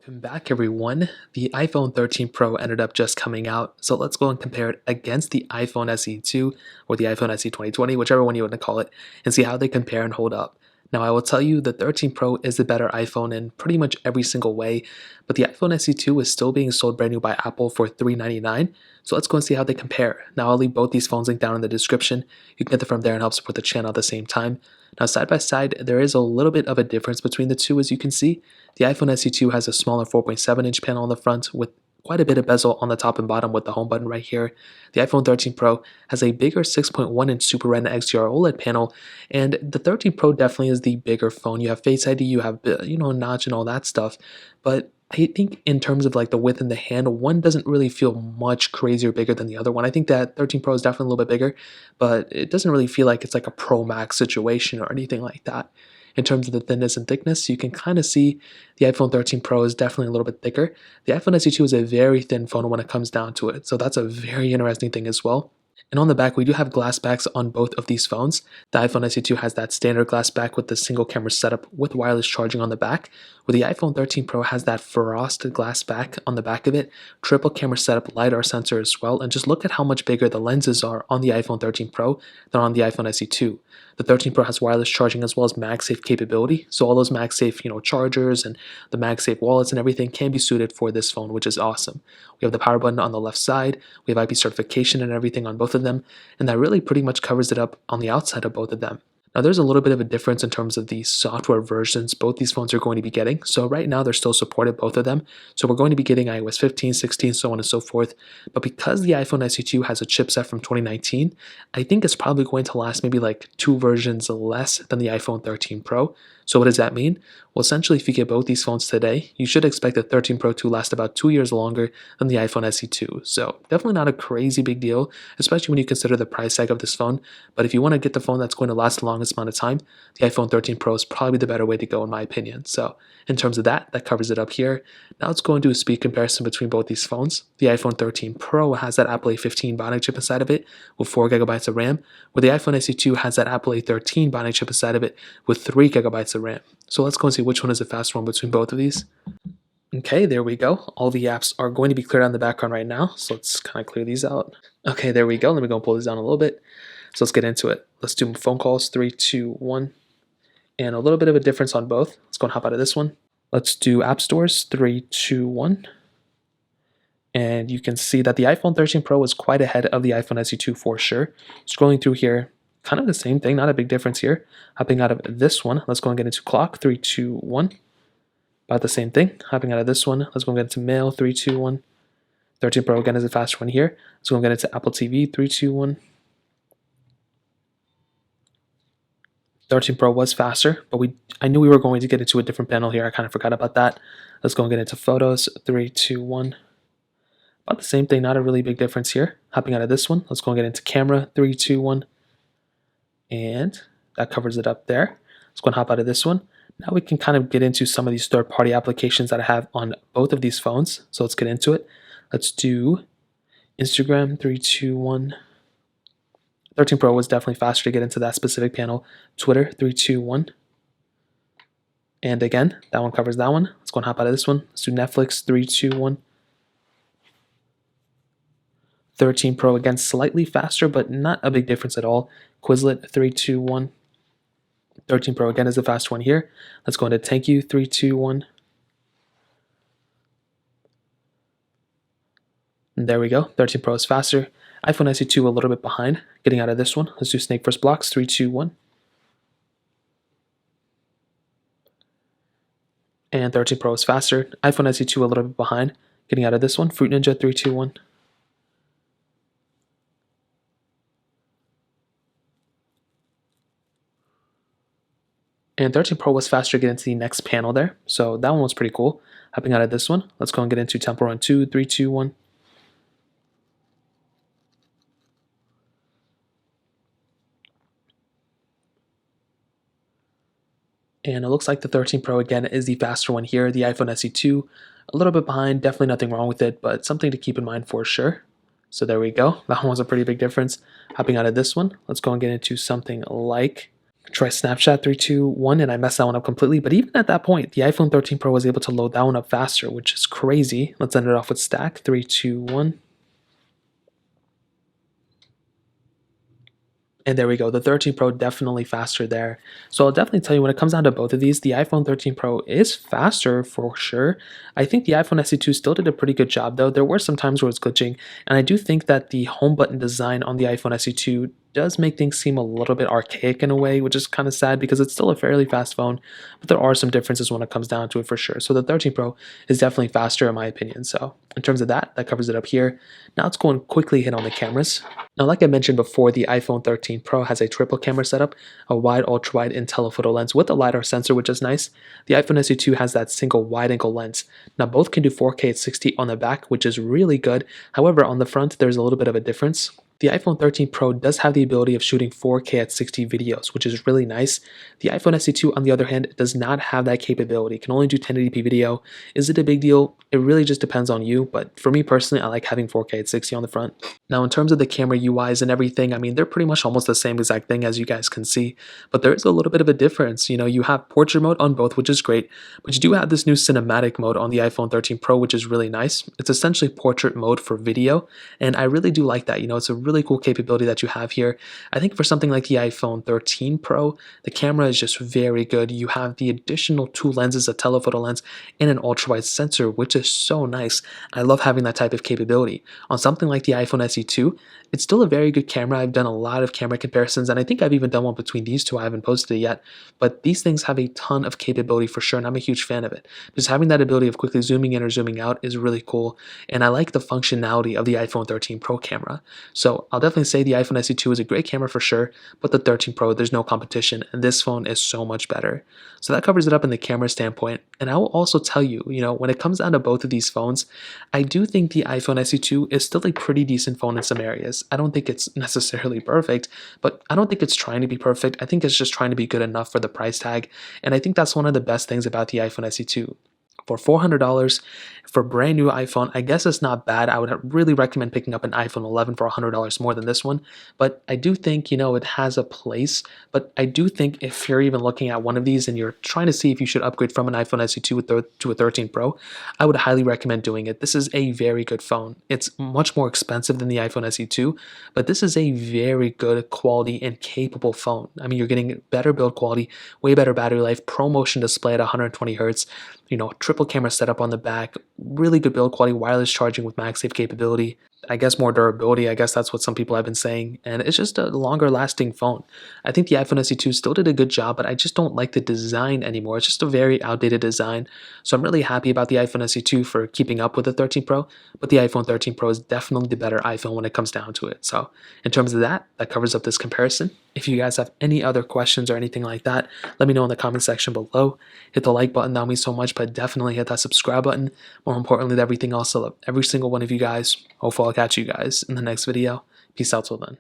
Welcome back, everyone. The iPhone 13 Pro ended up just coming out, so let's go and compare it against the iPhone SE 2 or the iPhone SE 2020, whichever one you want to call it, and see how they compare and hold up. Now, I will tell you the 13 Pro is the better iPhone in pretty much every single way, but the iPhone SE 2 is still being sold brand new by Apple for $399, so let's go and see how they compare. Now, I'll leave both these phones linked down in the description. You can get them from there and help support the channel at the same time. Now, side by side, there is a little bit of a difference between the two, as you can see. The iPhone SE 2 has a smaller 4.7-inch panel on the front with quite a bit of bezel on the top and bottom with the home button right here. The iPhone 13 Pro has a bigger 6.1-inch Super Retina XDR OLED panel, and the 13 Pro definitely is the bigger phone. You have Face ID, you have notch and all that stuff, but I think in terms of like the width in the hand, one doesn't really feel much crazier bigger than the other one. I think that 13 Pro is definitely a little bit bigger, but it doesn't really feel like it's like a Pro Max situation or anything like that. In terms of the thinness and thickness, you can kind of see the iPhone 13 Pro is definitely a little bit thicker. The iPhone SE 2 is a very thin phone when it comes down to it, so that's a very interesting thing as well. And on the back, we do have glass backs on both of these phones. The iPhone SE 2 has that standard glass back with the single camera setup with wireless charging on the back, where the iPhone 13 Pro has that frosted glass back on the back of it, triple camera setup, Lidar sensor as well, and just look at how much bigger the lenses are on the iPhone 13 Pro than on the iPhone SE 2. The 13 Pro has wireless charging as well as MagSafe capability, so all those MagSafe chargers and the MagSafe wallets and everything can be suited for this phone, which is awesome. We have the power button on the left side, we have IP certification and everything on both of them, and that really pretty much covers it up on the outside of both of them. Now, there's a little bit of a difference in terms of the software versions both these phones are going to be getting. So right now, they're still supported, both of them. So we're going to be getting iOS 15, 16, so on and so forth. But because the iPhone SE 2 has a chipset from 2019, I think it's probably going to last maybe like 2 versions less than the iPhone 13 Pro. So what does that mean? Well, essentially, if you get both these phones today, you should expect the 13 Pro to last about 2 years longer than the iPhone SE 2. So definitely not a crazy big deal, especially when you consider the price tag of this phone. But if you want to get the phone that's going to last the longest amount of time, the iPhone 13 Pro is probably the better way to go in my opinion. So in terms of that covers it up here. Now let's go and do a speed comparison between both these phones. The iPhone 13 Pro has that Apple A15 Bionic chip inside of it with 4 gigabytes of RAM, where the iPhone SE 2 has that Apple A13 Bionic chip inside of it with 3 gigabytes of RAM. So let's go and see which one is the faster one between both of these. Okay, there we go. All the apps are going to be cleared on the background right now, so let's kind of clear these out. Okay, there we go. Let me go and pull these down a little bit. So let's get into it. Let's do phone calls, 3, 2, 1. And a little bit of a difference on both. Let's go and hop out of this one. Let's do app stores, 3, 2, 1. And you can see that the iPhone 13 Pro is quite ahead of the iPhone SE 2 for sure. Scrolling through here, kind of the same thing, not a big difference here. Hopping out of this one, let's go and get into clock, 3, 2, 1. About the same thing. Hopping out of this one, let's go and get into mail, 3, 2, 1. 13 Pro again is a faster one here. Let's go and get into Apple TV, 3, 2, 1. 13 Pro was faster, but I knew we were going to get into a different panel here. I kind of forgot about that. Let's go and get into photos, 3, 2, 1. About the same thing, not a really big difference here. Hopping out of this one, let's go and get into camera, 3, 2, 1. And that covers it up there. Let's go and hop out of this one. Now we can kind of get into some of these third-party applications that I have on both of these phones. So let's get into it. Let's do Instagram, 3, 2, 1. 13 Pro was definitely faster to get into that specific panel. Twitter, 3, 2, 1. And again, that one covers that one. Let's go and hop out of this one. Let's do Netflix, 3, 2, 1. 13 Pro, again, slightly faster, but not a big difference at all. Quizlet, 3, 2, 1. 13 Pro, again, is the fast one here. Let's go into Thank You, 3, 2, 1. And there we go. 13 Pro is faster. iPhone SE 2 a little bit behind. Getting out of this one. Let's do Snake First Blocks, 3, 2, 1. And 13 Pro is faster. iPhone SE 2 a little bit behind. Getting out of this one. Fruit Ninja, 3, 2, 1. And 13 Pro was faster to get into the next panel there. So that one was pretty cool. Hopping out of this one. Let's go and get into Temple Run 2, 3, 2, 1. And it looks like the 13 Pro again is the faster one here. The iPhone SE 2 a little bit behind. Definitely nothing wrong with it, but something to keep in mind for sure. So there we go. That one was a pretty big difference. Hopping out of this one. Let's go and get into something like Try Snapchat 3, 2, 1, and I messed that one up completely. But even at that point, the iPhone 13 Pro was able to load that one up faster, which is crazy. Let's end it off with stack 3, 2, 1. And there we go. The 13 Pro definitely faster there. So I'll definitely tell you when it comes down to both of these, the iPhone 13 Pro is faster for sure. I think the iPhone SE2 still did a pretty good job though. There were some times where it's glitching, and I do think that the home button design on the iPhone SE2 does make things seem a little bit archaic in a way, which is kind of sad because it's still a fairly fast phone, but there are some differences when it comes down to it for sure. So the 13 Pro is definitely faster in my opinion. So in terms of that, that covers it up here. Now let's go and quickly hit on the cameras. Now, like I mentioned before, the iPhone 13 Pro has a triple camera setup, a wide, ultra-wide, and telephoto lens with a Lidar sensor, which is nice. The iPhone SE2 has that single wide-angle lens. Now, both can do 4K at 60 on the back, which is really good. However, on the front, there's a little bit of a difference. The iPhone 13 Pro does have the ability of shooting 4K at 60 videos, which is really nice. The iPhone SE2, on the other hand, does not have that capability. It can only do 1080p video. Is it a big deal? It really just depends on you, but for me personally, I like having 4K at 60 on the front. Now, in terms of the camera UIs and everything, I mean, they're pretty much almost the same exact thing as you guys can see, but there is a little bit of a difference. You know, you have portrait mode on both, which is great, but you do have this new cinematic mode on the iPhone 13 Pro, which is really nice. It's essentially portrait mode for video, and I really do like that. You know, it's a really cool capability that you have here. I think for something like the iPhone 13 Pro, the camera is just very good. You have the additional two lenses, a telephoto lens and an ultra-wide sensor, which is so nice. I love having that type of capability. On something like the iPhone SE2, it's still a very good camera. I've done a lot of camera comparisons, and I think I've even done one between these two. I haven't posted it yet, but these things have a ton of capability for sure, and I'm a huge fan of it. Just having that ability of quickly zooming in or zooming out is really cool, and I like the functionality of the iPhone 13 Pro camera. So I'll definitely say the iPhone SE2 is a great camera for sure, but the 13 Pro, there's no competition, and this phone is so much better. So that covers it up in the camera standpoint, and I will also tell you, when it comes down to both of these phones, I do think the iPhone SE2 is still a pretty decent phone in some areas. I don't think it's necessarily perfect, but I don't think it's trying to be perfect. I think it's just trying to be good enough for the price tag, and I think that's one of the best things about the iPhone SE2. For $400 for brand new iPhone, I guess it's not bad. I would really recommend picking up an iPhone 11 for $100 more than this one, but I do think, it has a place. But I do think if you're even looking at one of these and you're trying to see if you should upgrade from an iPhone SE2 to a 13 Pro, I would highly recommend doing it. This is a very good phone. It's much more expensive than the iPhone SE2, but this is a very good quality and capable phone. I mean, you're getting better build quality, way better battery life, ProMotion display at 120 hertz, triple camera setup on the back, really good build quality, wireless charging with MagSafe capability. I guess more durability, I guess that's what some people have been saying, and it's just a longer lasting phone. I think the iPhone SE2 still did a good job, but I just don't like the design anymore. It's just a very outdated design, so I'm really happy about the iPhone SE2 for keeping up with the 13 Pro, but the iPhone 13 Pro is definitely the better iPhone when it comes down to it. So in terms of that, that covers up this comparison. If you guys have any other questions or anything like that, let me know in the comment section below. Hit the like button, that would mean so much, but definitely hit that subscribe button. More importantly than everything else, I love every single one of you guys. Hopefully I'll catch you guys in the next video. Peace out till then.